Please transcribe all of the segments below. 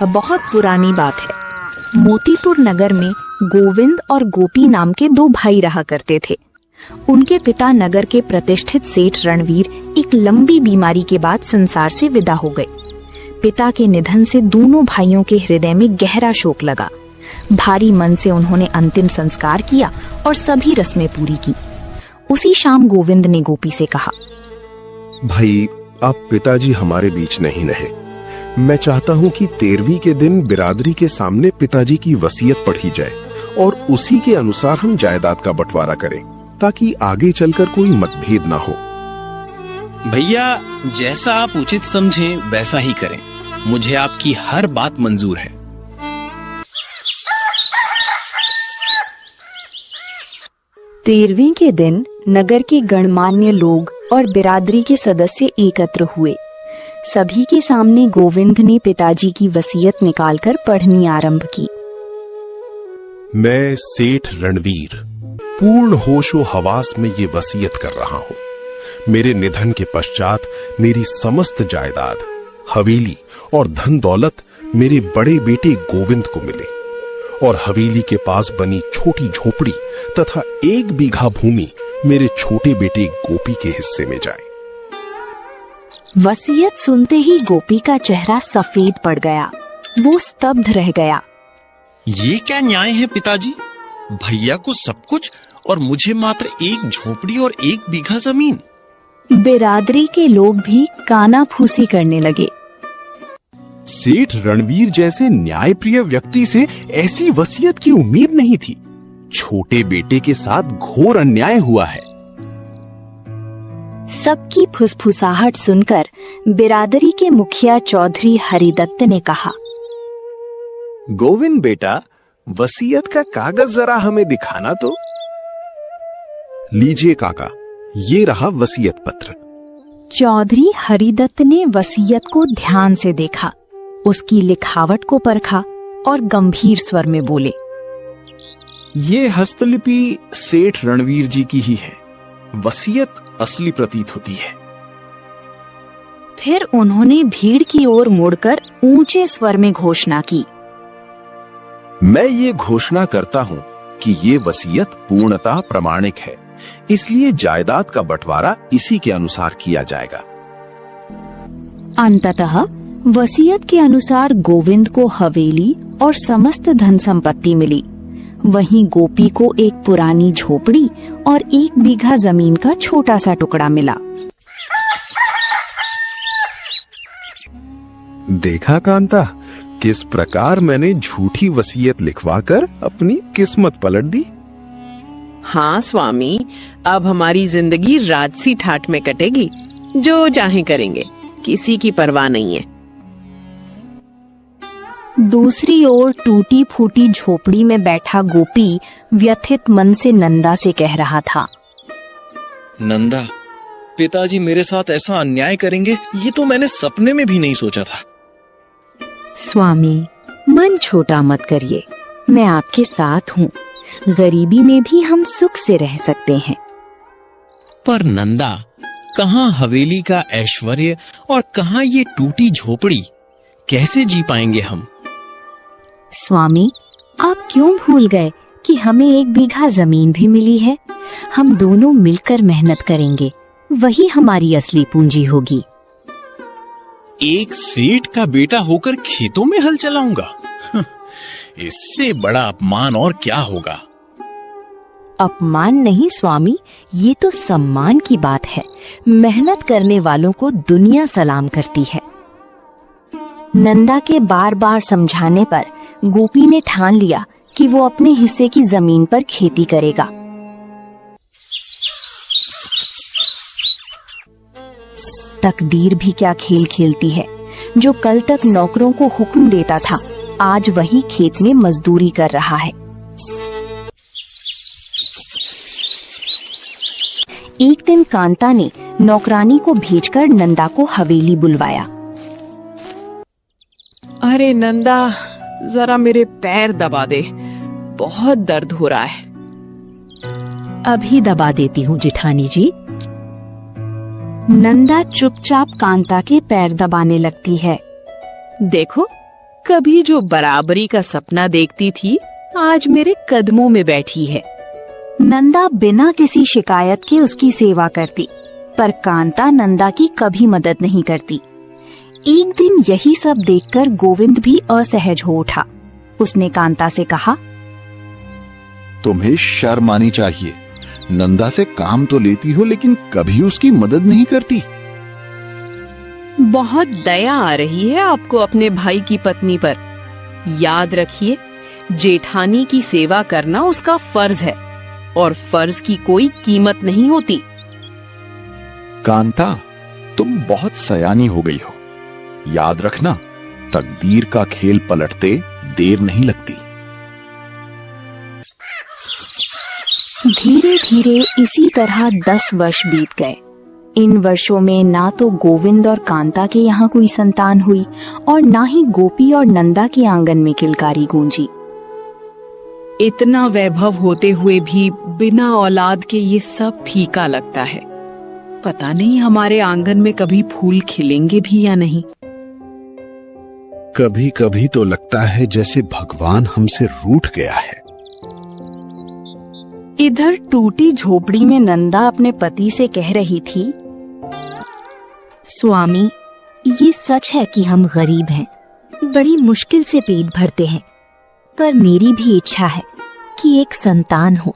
बहुत पुरानी बात है। मोतीपुर नगर में गोविंद और गोपी नाम के दो भाई रहा करते थे। उनके पिता नगर के प्रतिष्ठित सेठ रणवीर एक लंबी बीमारी के बाद संसार से विदा हो गए। पिता के निधन से दोनों भाइयों के हृदय में गहरा शोक लगा। भारी मन से उन्होंने अंतिम संस्कार किया और सभी रस्में पूरी की। उसी शाम गोविंद ने गोपी से कहा, भाई, अब पिताजी हमारे बीच नहीं रहे। मैं चाहता हूं कि 13वीं के दिन बिरादरी के सामने पिताजी की वसीयत पढ़ी जाए और उसी के अनुसार हम जायदाद का बंटवारा करें, ताकि आगे चलकर कोई मतभेद ना हो। भैया, जैसा आप उचित समझें वैसा ही करें। मुझे आपकी हर बात मंजूर है। 13वीं के दिन नगर के गणमान्य लोग और बिरादरी के सदस्य एकत्र हुए। सभी के सामने गोविंद ने पिताजी की वसीयत निकालकर पढ़नी आरंभ की। मैं सेठ रणवीर पूर्ण होशो हवास में ये वसीयत कर रहा हूं। मेरे निधन के पश्चात मेरी समस्त जायदाद, हवेली और धन दौलत मेरे बड़े बेटे गोविंद को मिले और हवेली के पास बनी छोटी झोपड़ी तथा 1 बीघा भूमि मेरे छोटे बेटे गोपी के हिस्से में जाए। वसीयत सुनते ही गोपी का चेहरा सफेद पड़ गया। वो स्तब्ध रह गया। ये क्या न्याय है पिताजी? भैया को सब कुछ और मुझे मात्र 1 झोपड़ी और 1 बीघा जमीन। बिरादरी के लोग भी कानाफूसी करने लगे। सेठ रणवीर जैसे न्यायप्रिय व्यक्ति से ऐसी वसीयत की उम्मीद नहीं थी। छोटे बेटे के साथ घोर अन्याय हुआ है। सबकी फुसफुसाहट सुनकर बिरादरी के मुखिया चौधरी हरिदत्त ने कहा, गोविंद बेटा, वसीयत का कागज जरा हमें दिखाना तो। लीजिए काका, ये रहा वसीयत पत्र। चौधरी हरिदत्त ने वसीयत को ध्यान से देखा, उसकी लिखावट को परखा और गंभीर स्वर में बोले, ये हस्तलिपि सेठ रणवीर जी की ही है। वसीयत असली प्रतीत होती है। फिर उन्होंने भीड़ की ओर मुड़कर ऊंचे स्वर में घोषणा की, मैं ये घोषणा करता हूँ कि ये वसीयत पूर्णतः प्रामाणिक है, इसलिए जायदाद का बंटवारा इसी के अनुसार किया जाएगा। अंततः वसीयत के अनुसार गोविंद को हवेली और समस्त धन संपत्ति मिली। वहीं गोपी को एक पुरानी झोपड़ी और 1 बीघा जमीन का छोटा सा टुकड़ा मिला। देखा कांता, किस प्रकार मैंने झूठी वसीयत लिखवाकर अपनी किस्मत पलट दी। हाँ स्वामी, अब हमारी जिंदगी राजसी ठाठ में कटेगी। जो चाहे करेंगे, किसी की परवाह नहीं है। दूसरी ओर टूटी फूटी झोपड़ी में बैठा गोपी व्यथित मन से नंदा से कह रहा था, नंदा, पिताजी मेरे साथ ऐसा अन्याय करेंगे ये तो मैंने सपने में भी नहीं सोचा था। स्वामी, मन छोटा मत करिए, मैं आपके साथ हूँ। गरीबी में भी हम सुख से रह सकते हैं। पर नंदा, कहाँ हवेली का ऐश्वर्य और कहाँ ये टूटी झोपड़ी? कैसे जी पाएंगे हम? स्वामी, आप क्यों भूल गए कि हमें 1 बीघा जमीन भी मिली है? हम दोनों मिलकर मेहनत करेंगे, वही हमारी असली पूंजी होगी। एक सेठ का बेटा होकर खेतों में हल चलाऊंगा? इससे बड़ा अपमान और क्या होगा? अपमान नहीं स्वामी, ये तो सम्मान की बात है। मेहनत करने वालों को दुनिया सलाम करती है। नंदा के बार बार समझाने पर गोपी ने ठान लिया कि वो अपने हिस्से की जमीन पर खेती करेगा। तकदीर भी क्या खेल खेलती है। जो कल तक नौकरों को हुक्म देता था, आज वही खेत में मजदूरी कर रहा है। एक दिन कांता ने नौकरानी को भेजकर नंदा को हवेली बुलवाया। अरे नंदा, जरा मेरे पैर दबा दे, बहुत दर्द हो रहा है। अभी दबा देती हूँ जेठानी जी। नंदा चुपचाप कांता के पैर दबाने लगती है। देखो, कभी जो बराबरी का सपना देखती थी, आज मेरे कदमों में बैठी है। नंदा बिना किसी शिकायत के उसकी सेवा करती, पर कांता नंदा की कभी मदद नहीं करती। एक दिन यही सब देखकर गोविंद भी असहज हो उठा। उसने कांता से कहा, तुम्हें शर्म आनी चाहिए। नंदा से काम तो लेती हो, लेकिन कभी उसकी मदद नहीं करती। बहुत दया आ रही है आपको अपने भाई की पत्नी पर। याद रखिए, जेठानी की सेवा करना उसका फर्ज है और फर्ज की कोई कीमत नहीं होती। कांता, तुम बहुत सयानी हो गई हो। याद रखना, तकदीर का खेल पलटते देर नहीं लगती। धीरे धीरे इसी तरह 10 वर्ष बीत गए। इन वर्षों में ना तो गोविंद और कांता के यहाँ कोई संतान हुई और ना ही गोपी और नंदा के आंगन में किलकारी गूंजी। इतना वैभव होते हुए भी बिना औलाद के ये सब फीका लगता है। पता नहीं हमारे आंगन में कभी फूल खिलेंगे भी या नहीं। कभी कभी तो लगता है जैसे भगवान हमसे रूठ गया है। इधर टूटी झोपड़ी में नंदा अपने पति से कह रही थी, स्वामी, ये सच है कि हम गरीब हैं, बड़ी मुश्किल से पेट भरते हैं, पर मेरी भी इच्छा है कि एक संतान हो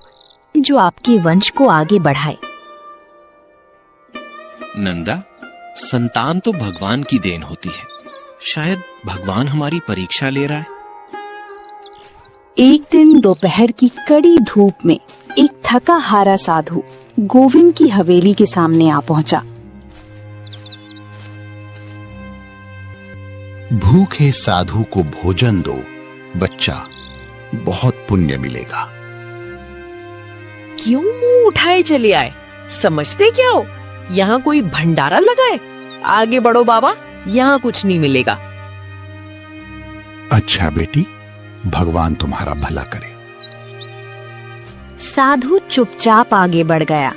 जो आपके वंश को आगे बढ़ाए। नंदा, संतान तो भगवान की देन होती है। शायद भगवान हमारी परीक्षा ले रहा है। एक दिन दोपहर की कड़ी धूप में एक थका हारा साधु गोविंद की हवेली के सामने आ पहुंचा। भूखे साधु को भोजन दो बच्चा, बहुत पुण्य मिलेगा। क्यों मुंह उठाए चले आए? समझते क्या हो? यहाँ कोई भंडारा लगा है? आगे बढ़ो बाबा, यहाँ कुछ नहीं मिलेगा। अच्छा बेटी, भगवान तुम्हारा भला करे। साधु चुपचाप आगे बढ़ गया।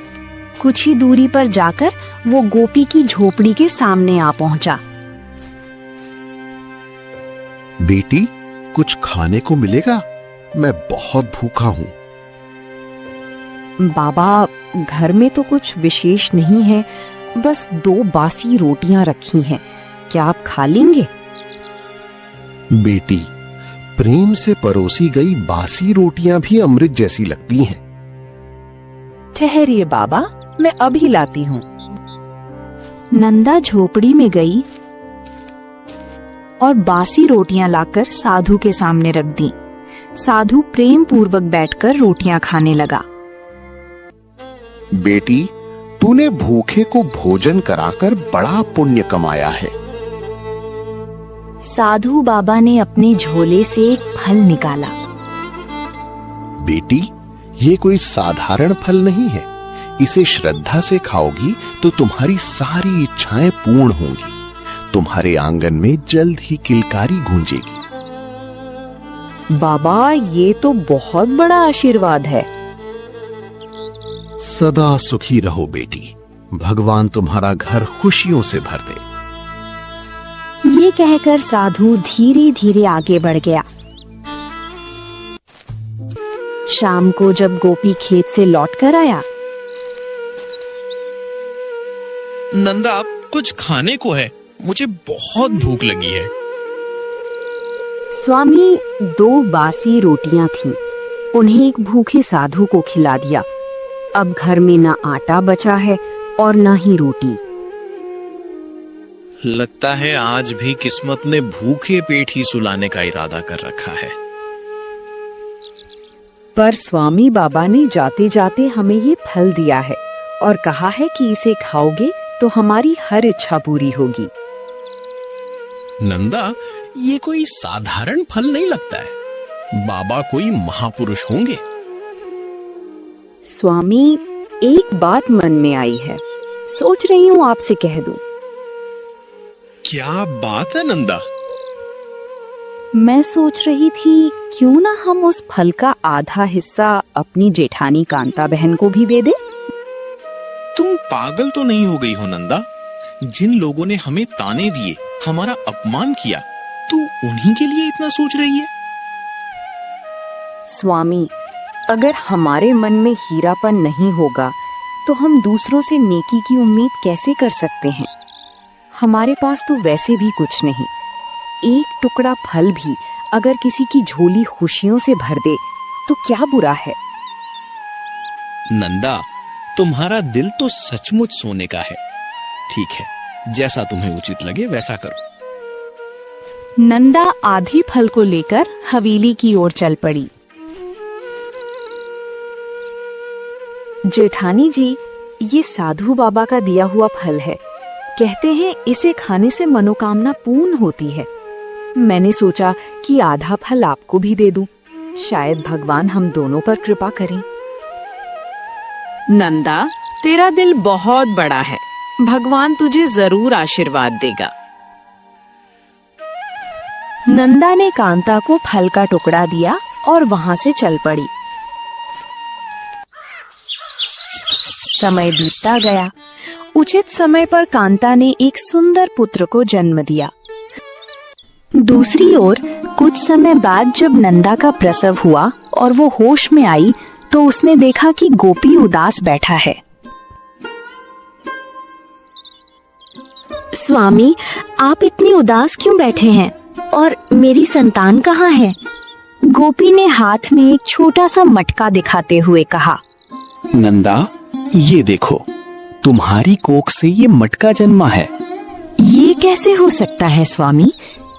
कुछ ही दूरी पर जाकर वो गोपी की झोपड़ी के सामने आ पहुंचा। बेटी, कुछ खाने को मिलेगा? मैं बहुत भूखा हूँ। बाबा, घर में तो कुछ विशेष नहीं है, बस 2 बासी रोटियां रखी हैं। क्या आप खा लेंगे? बेटी, प्रेम से परोसी गई बासी रोटियां भी अमृत जैसी लगती हैं। ठहरिए बाबा, मैं अभी लाती हूँ। नंदा झोपड़ी में गई और बासी रोटियां लाकर साधु के सामने रख दी। साधु प्रेम पूर्वक बैठकर रोटियां खाने लगा। बेटी, तूने भूखे को भोजन कराकर बड़ा पुण्य कमाया है। साधु बाबा ने अपने झोले से एक फल निकाला। बेटी, ये कोई साधारण फल नहीं है। इसे श्रद्धा से खाओगी तो तुम्हारी सारी इच्छाएं पूर्ण होंगी। तुम्हारे आंगन में जल्द ही किलकारी गूंजेगी। बाबा, ये तो बहुत बड़ा आशीर्वाद है। सदा सुखी रहो बेटी, भगवान तुम्हारा घर खुशियों से भर दे। ये कहकर साधु धीरे धीरे आगे बढ़ गया। शाम को जब गोपी खेत से लौटकर आया, नंदा, कुछ खाने को है? मुझे बहुत भूख लगी है। स्वामी, 2 बासी रोटियां थीं, उन्हें एक भूखे साधु को खिला दिया। अब घर में ना आटा बचा है और ना ही रोटी। लगता है आज भी किस्मत ने भूखे पेट ही सुलाने का इरादा कर रखा है। पर स्वामी बाबा ने जाते जाते हमें ये फल दिया है और कहा है कि इसे खाओगे तो हमारी हर इच्छा पूरी होगी। नंदा, ये कोई साधारण फल नहीं लगता है। बाबा कोई महापुरुष होंगे। स्वामी, एक बात मन में आई है, सोच रही हूँ आपसे कह दूं। क्या बात है नंदा? मैं सोच रही थी क्यों ना हम उस फल का आधा हिस्सा अपनी जेठानी कांता बहन को भी दे दे। तुम पागल तो नहीं हो गई हो नंदा? जिन लोगों ने हमें ताने दिए, हमारा अपमान किया, तू उन्हीं के लिए इतना सोच रही है? स्वामी, अगर हमारे मन में हीरापन नहीं होगा तो हम दूसरों से नेकी की उम्मीद कैसे कर सकते हैं? हमारे पास तो वैसे भी कुछ नहीं। एक टुकड़ा फल भी अगर किसी की झोली खुशियों से भर दे तो क्या बुरा है? नंदा, तुम्हारा दिल तो सचमुच सोने का है। ठीक है, जैसा तुम्हें उचित लगे वैसा करो। नंदा आधी फल को लेकर हवेली की ओर चल पड़ी। जेठानी जी, ये साधु बाबा का दिया हुआ फल है। कहते हैं इसे खाने से मनोकामना पूर्ण होती है। मैंने सोचा कि आधा फल आपको भी दे दूं। शायद भगवान हम दोनों पर कृपा करें। नंदा, तेरा दिल बहुत बड़ा है, भगवान तुझे जरूर आशीर्वाद देगा। नंदा ने कांता को फल का टुकड़ा दिया और वहां से चल पड़ी। समय बीतता गया। उचित समय पर कांता ने एक सुंदर पुत्र को जन्म दिया। दूसरी ओर कुछ समय बाद जब नंदा का प्रसव हुआ और वो होश में आई तो उसने देखा कि गोपी उदास बैठा है। स्वामी, आप इतनी उदास क्यों बैठे हैं? और मेरी संतान कहाँ है? गोपी ने हाथ में एक छोटा सा मटका दिखाते हुए कहा। नंदा, ये देखो, तुम्हारी कोख से ये मटका जन्मा है। ये कैसे हो सकता है स्वामी?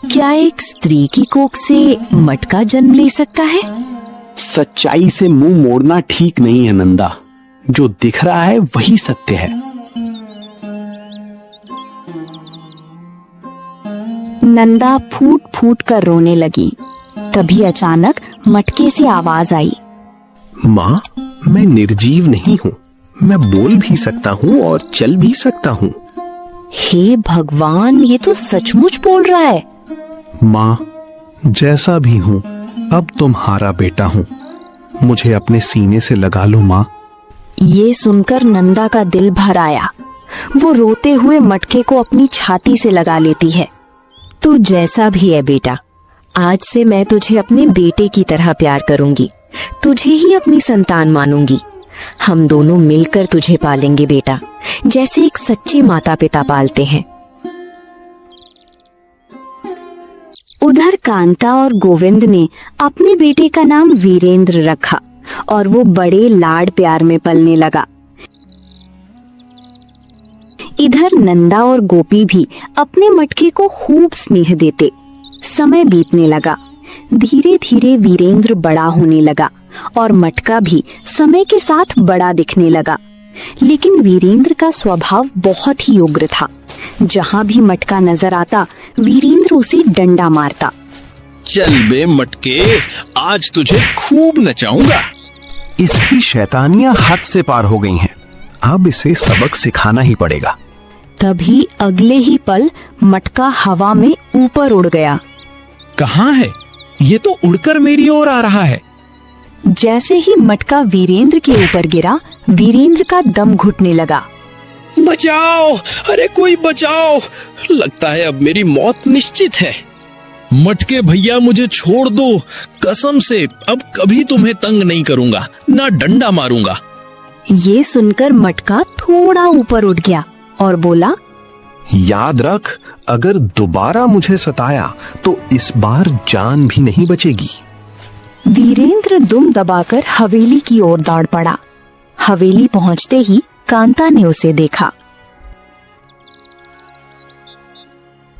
क्या एक स्त्री की कोख से मटका जन्म ले सकता है? सच्चाई से मुंह मोड़ना ठीक नहीं है नंदा। जो दिख रहा है वही सत्य है। नंदा फूट फूट कर रोने लगी। तभी अचानक मटके से आवाज आई। माँ, मैं निर्जीव नहीं हूँ। मैं बोल भी सकता हूँ और चल भी सकता हूँ। हे भगवान, ये तो सचमुच बोल रहा है। माँ, जैसा भी हूँ अब तुम्हारा बेटा हूँ। मुझे अपने सीने से लगा लो माँ। ये सुनकर नंदा का दिल भर आया। वो रोते हुए मटके को अपनी छाती से लगा लेती है। तू जैसा भी है बेटा, आज से मैं तुझे अपने बेटे की तरह प्यार करूंगी। तुझे ही अपनी संतान मानूंगी। हम दोनों मिलकर तुझे पालेंगे बेटा, जैसे एक सच्चे माता पिता पालते हैं। उधर कांता और गोविंद ने अपने बेटे का नाम वीरेंद्र रखा और वो बड़े लाड प्यार में पलने लगा। इधर नंदा और गोपी भी अपने मटके को खूब स्नेह देते। समय बीतने लगा। धीरे धीरे वीरेंद्र बड़ा होने लगा और मटका भी समय के साथ बड़ा दिखने लगा। लेकिन वीरेंद्र का स्वभाव बहुत ही उग्र था। जहां भी मटका नजर आता, वीरेंद्र उसे डंडा मारता। चल बे मटके, आज तुझे खूब नचाऊंगा। इसकी शैतानियां हद से पार हो गई हैं। अब इसे सबक सिखाना ही पड़ेगा। तभी अगले ही पल मटका हवा में ऊपर उड़ गया। कहाँ है? ये तो उड़कर मेरी ओर आ रहा है। जैसे ही मटका वीरेंद्र के ऊपर गिरा, वीरेंद्र का दम घुटने लगा। बचाओ! अरे कोई बचाओ! लगता है अब मेरी मौत निश्चित है। मटके भैया, मुझे छोड़ दो। कसम से अब कभी तुम्हें तंग नहीं करूंगा, ना डंडा मारूंगा। ये सुनकर मटका थोड़ा ऊपर उठ गया और बोला, याद रख, अगर दोबारा मुझे सताया तो इस बार जान भी नहीं बचेगी। वीरेंद्र दुम दबाकर हवेली की ओर दौड़ पड़ा। हवेली पहुंचते ही कांता ने उसे देखा।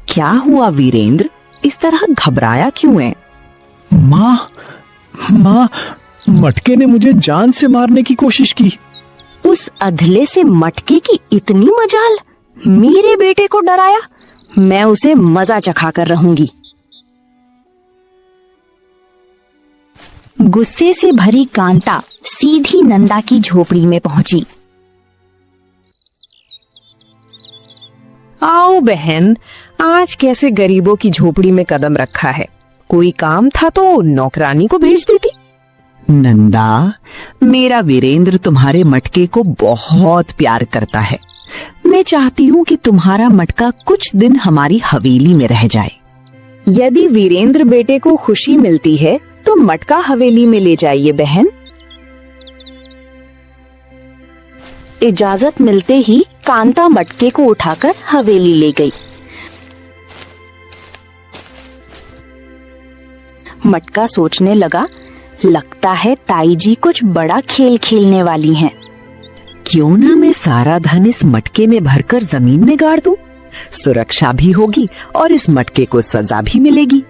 क्या हुआ वीरेंद्र? इस तरह घबराया क्यों है? माँ, मटके ने मुझे जान से मारने की कोशिश की। उस अधले से मटके की इतनी मजाल? मेरे बेटे को डराया? मैं उसे मजा चखा कर रहूंगी। गुस्से से भरी कांता सीधी नंदा की झोपड़ी में पहुंची। आओ बहन, आज कैसे गरीबों की झोपड़ी में कदम रखा है? कोई काम था तो नौकरानी को भेज देती। नंदा, मेरा वीरेंद्र तुम्हारे मटके को बहुत प्यार करता है। मैं चाहती हूँ कि तुम्हारा मटका कुछ दिन हमारी हवेली में रह जाए। यदि वीरेंद्र बेटे को खुशी मिलती है तो मटका हवेली में ले जाइए बहन। इजाजत मिलते ही कांता मटके को उठाकर हवेली ले गई। मटका सोचने लगा, लगता है ताई जी कुछ बड़ा खेल खेलने वाली हैं। क्यों ना मैं सारा धन इस मटके में भरकर जमीन में गाड़ दूं? सुरक्षा भी होगी और इस मटके को सजा भी मिलेगी।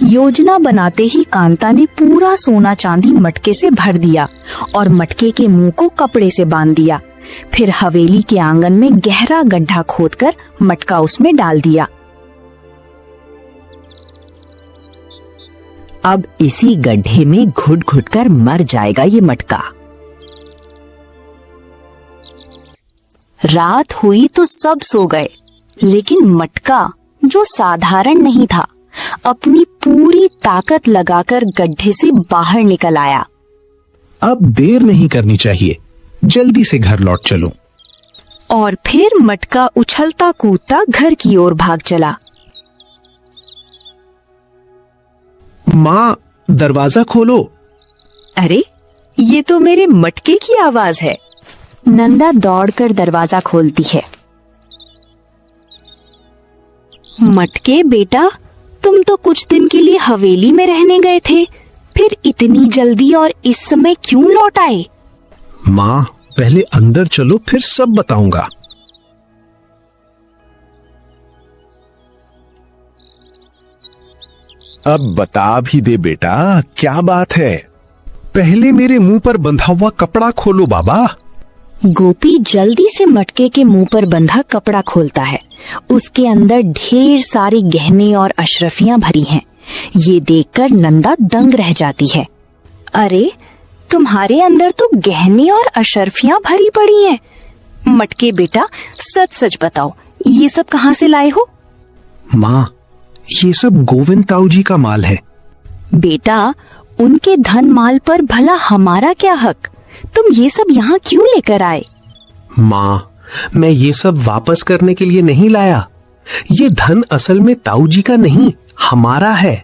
योजना बनाते ही कांता ने पूरा सोना चांदी मटके से भर दिया और मटके के मुंह को कपड़े से बांध दिया। फिर हवेली के आंगन में गहरा गड्ढा खोदकर मटका उसमें डाल दिया। अब इसी गड्ढे में घुट घुट कर मर जाएगा ये मटका। रात हुई तो सब सो गए, लेकिन मटका, जो साधारण नहीं था, अपनी पूरी ताकत लगाकर गड्ढे से बाहर निकल आया। अब देर नहीं करनी चाहिए, जल्दी से घर लौट चलूं। और फिर मटका उछलता कूदता घर की ओर भाग चला। माँ, दरवाजा खोलो। अरे, ये तो मेरे मटके की आवाज है। नंदा दौड़कर दरवाजा खोलती है। मटके बेटा, तुम तो कुछ दिन के लिए हवेली में रहने गए थे, फिर इतनी जल्दी और इस समय क्यों लौट आए? माँ, पहले अंदर चलो, फिर सब बताऊंगा। अब बता भी दे बेटा, क्या बात है? पहले मेरे मुंह पर बंधा हुआ कपड़ा खोलो बाबा। गोपी जल्दी से मटके के मुंह पर बंधा कपड़ा खोलता है। उसके अंदर ढेर सारे गहने और अशरफियां भरी हैं। ये देखकर नंदा दंग रह जाती है। अरे, तुम्हारे अंदर तो गहने और अशरफियां भरी पड़ी हैं। मटके बेटा, सच सच बताओ, ये सब कहाँ से लाए हो? माँ, ये सब गोविंद ताऊ जी का माल है। बेटा, उनके धन माल पर भला हमारा क्या हक? तुम ये सब यहाँ क्यों लेकर आए? माँ, मैं ये सब वापस करने के लिए नहीं लाया। ये धन असल में ताऊ जी का नहीं, हमारा है।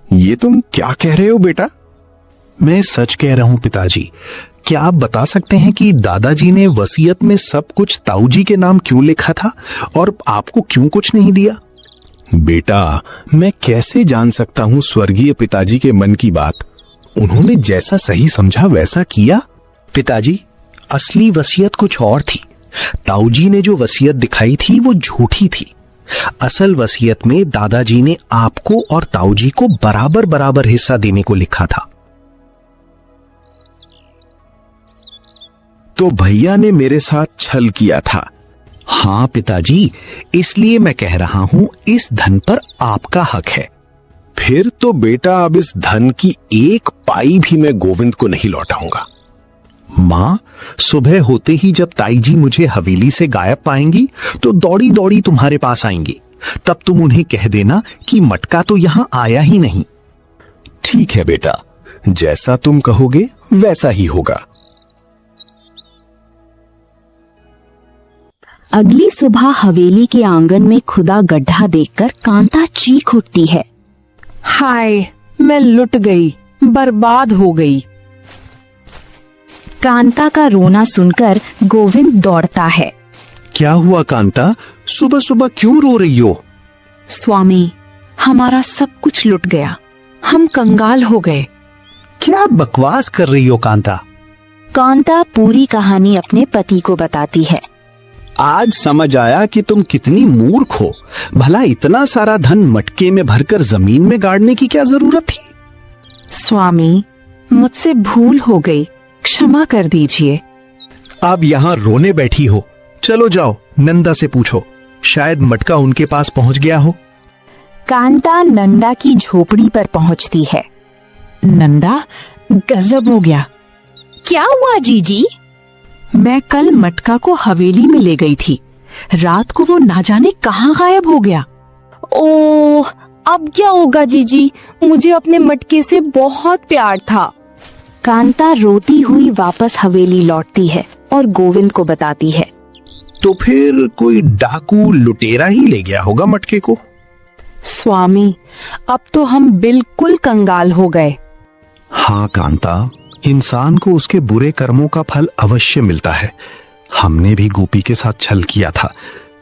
ये तुम क्या कह रहे हो बेटा? मैं सच कह रहा हूँ पिताजी। क्या आप बता सकते हैं कि दादाजी ने वसीयत में सब कुछ ताऊ जी के नाम क्यों लिखा था और आपको क्यों कुछ नहीं दिया? बेटा, मैं कैसे जान सकता हूँ स्वर्गीय पिताजी के मन की बात? उन्होंने जैसा सही समझा वैसा किया। पिताजी, असली वसीयत कुछ और थी। ताऊ जी ने जो वसीयत दिखाई थी वो झूठी थी। असल वसीयत में दादाजी ने आपको और ताऊ जी को बराबर बराबर हिस्सा देने को लिखा था। तो भैया ने मेरे साथ छल किया था। हाँ पिताजी, इसलिए मैं कह रहा हूं इस धन पर आपका हक है। फिर तो बेटा अब इस धन की एक पाई भी मैं गोविंद को नहीं लौटाऊंगा। माँ, सुबह होते ही जब ताई जी मुझे हवेली से गायब पाएंगी तो दौड़ी दौड़ी तुम्हारे पास आएंगी। तब तुम उन्हें कह देना कि मटका तो यहां आया ही नहीं। ठीक है बेटा, जैसा तुम कहोगे वैसा ही होगा। अगली सुबह हवेली के आंगन में खुदा गड्ढा देखकर कांता चीख उठती है। हाय, मैं लुट गई, बर्बाद हो गई। कांता का रोना सुनकर गोविंद दौड़ता है। क्या हुआ कांता, सुबह सुबह क्यों रो रही हो? स्वामी, हमारा सब कुछ लुट गया, हम कंगाल हो गए। क्या बकवास कर रही हो कांता? कांता पूरी कहानी अपने पति को बताती है। आज समझ आया कि तुम कितनी मूर्ख हो। भला इतना सारा धन मटके में भरकर जमीन में गाड़ने की क्या जरूरत थी? स्वामी, मुझसे भूल हो गई, क्षमा कर दीजिए। अब यहाँ रोने बैठी हो। चलो जाओ, नंदा से पूछो, शायद मटका उनके पास पहुंच गया हो। कांता नंदा की झोपड़ी पर पहुंचती है। नंदा, गजब हो गया। क्या हुआ जीजी? मैं कल मटका को हवेली में ले गई थी। रात को वो ना जाने कहाँ गायब हो गया। ओह, अब क्या होगा जीजी? मुझे अपने मटके से बहुत प्यार था। कांता रोती हुई वापस हवेली लौटती है और गोविंद को बताती है। तो फिर कोई डाकू लुटेरा ही ले गया होगा मटके को। स्वामी, अब तो हम बिल्कुल कंगाल हो गए। हाँ कांता, इंसान को उसके बुरे कर्मों का फल अवश्य मिलता है। हमने भी गोपी के साथ छल किया था,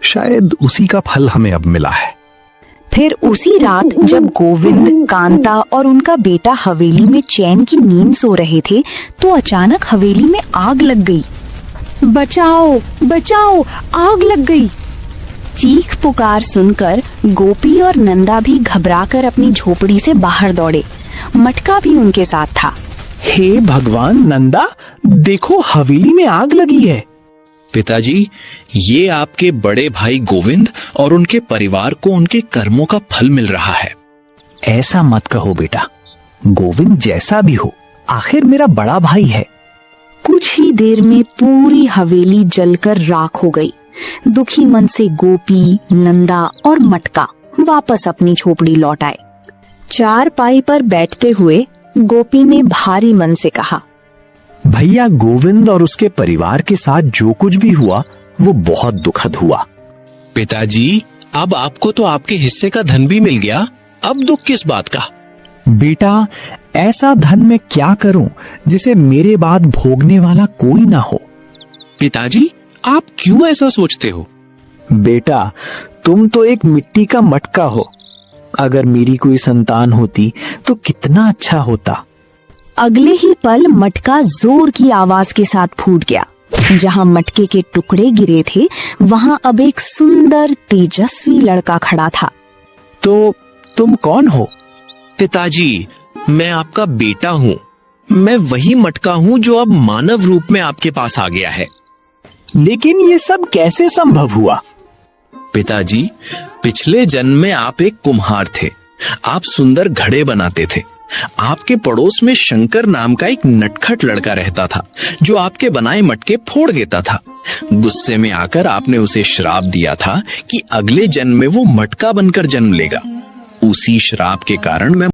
शायद उसी का फल हमें अब मिला है। फिर उसी रात जब गोविंद, कांता और उनका बेटा हवेली में चैन की नींद सो रहे थे, तो अचानक हवेली में आग लग गई। बचाओ बचाओ, आग लग गई। चीख पुकार सुनकर गोपी और नंदा भी घबराकर अपनी झोपड़ी से बाहर दौड़े। मटका भी उनके साथ था। हे भगवान, नंदा देखो, हवेली में आग लगी है। पिताजी, ये आपके बड़े भाई गोविंद और उनके परिवार को उनके कर्मों का फल मिल रहा है। ऐसा मत कहो बेटा, गोविंद जैसा भी हो, आखिर मेरा बड़ा भाई है। कुछ ही देर में पूरी हवेली जलकर राख हो गई। दुखी मन से गोपी, नंदा और मटका वापस अपनी झोपड़ी लौट आए। चारपाई पर बैठते हुए गोपी ने भारी मन से कहा, भैया, गोविंद और उसके परिवार के साथ जो कुछ भी हुआ वो बहुत दुखद हुआ। पिताजी, अब आपको तो आपके हिस्से का धन भी मिल गया, अब दुख किस बात का? बेटा, ऐसा धन मैं क्या करूं जिसे मेरे बाद भोगने वाला कोई ना हो। पिताजी, आप क्यों ऐसा सोचते हो? बेटा, तुम तो एक मिट्टी का मटका हो। अगर मेरी कोई संतान होती तो कितना अच्छा होता। अगले ही पल मटका जोर की आवाज के साथ फूट गया। जहां मटके के टुकड़े गिरे थे, वहां अब एक सुंदर तेजस्वी लड़का खड़ा था। तो तुम कौन हो? पिताजी, मैं आपका बेटा हूँ। मैं वही मटका हूँ जो अब मानव रूप में आपके पास आ गया है। लेकिन ये सब कैसे संभव हुआ? पिताजी, पिछले जन्म में आप एक कुम्हार थे। आप सुंदर घड़े बनाते थे। आपके पड़ोस में शंकर नाम का एक नटखट लड़का रहता था, जो आपके बनाए मटके फोड़ देता था। गुस्से में आकर आपने उसे श्राप दिया था कि अगले जन्म में वो मटका बनकर जन्म लेगा। उसी श्राप के कारण मैं